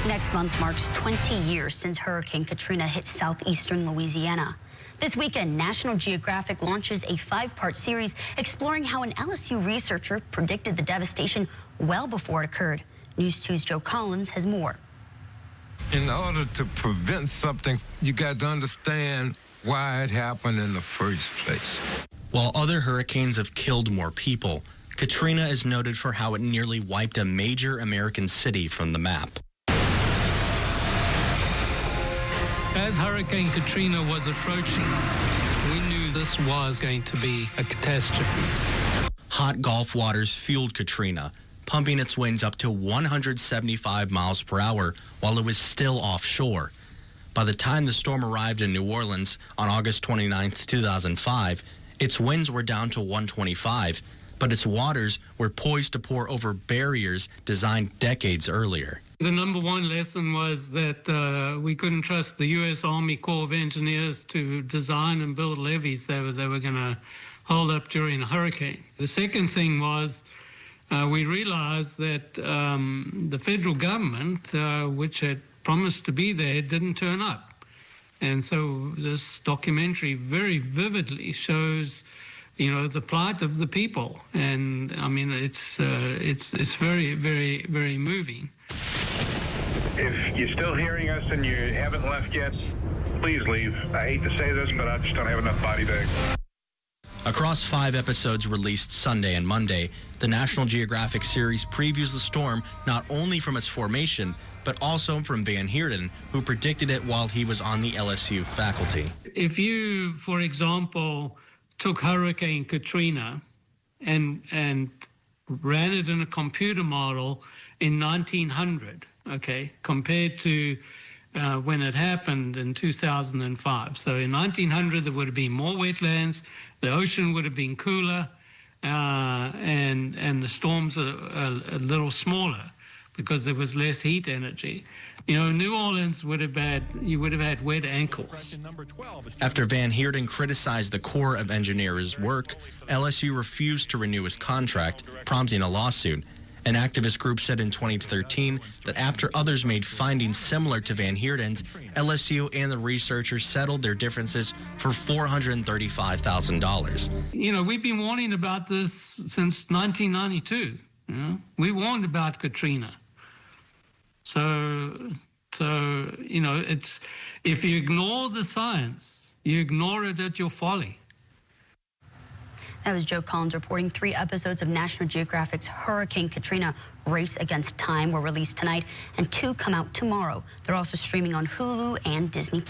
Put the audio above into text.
Next month marks 20 years since Hurricane Katrina hit southeastern Louisiana. This weekend, National Geographic launches a 5-part series exploring how an LSU researcher predicted the devastation well before it occurred. News 2's Joe Collins has more. In order to prevent something, you got to understand why it happened in the first place. While other hurricanes have killed more people, Katrina is noted for how it nearly wiped a major American city from the map. As Hurricane Katrina was approaching, we knew this was going to be a catastrophe. Hot Gulf waters fueled Katrina, pumping its winds up to 175 miles per hour while it was still offshore. By the time the storm arrived in New Orleans on August 29, 2005, its winds were down to 125, but its waters were poised to pour over barriers designed decades earlier. The number one lesson was that we couldn't trust the U.S. Army Corps of Engineers to design and build levees that were going to hold up during a hurricane. The second thing was we realized that the federal government, which had promised to be there, didn't turn up. And so this documentary very vividly shows, you know, the plight of the people. And I mean, it's very, very, very moving. If you're still hearing us and you haven't left yet, please leave. I hate to say this, but I just don't have enough body bags. Across 5 episodes released Sunday and Monday, the National Geographic series previews the storm not only from its formation, but also from Van Heerden, who predicted it while he was on the LSU faculty. If you, for example, took Hurricane Katrina and ran it in a computer model in 1900, okay, compared to when it happened in 2005. So in 1900, there would have been more wetlands, the ocean would have been cooler, and the storms are a little smaller because there was less heat energy. You know, New Orleans would have had wet ankles. After Van Heerden criticized the Corps of Engineers' work, LSU refused to renew his contract, prompting a lawsuit. An activist group said in 2013 that after others made findings similar to Van Heerden's, LSU and the researchers settled their differences for $435,000. You know, we've been warning about this since 1992. You know, we warned about Katrina. So you know, it's if you ignore the science, you ignore it at your folly. That was Joe Collins reporting. 3 episodes of National Geographic's Hurricane Katrina Race Against Time were released tonight, and 2 come out tomorrow. They're also streaming on Hulu and Disney+.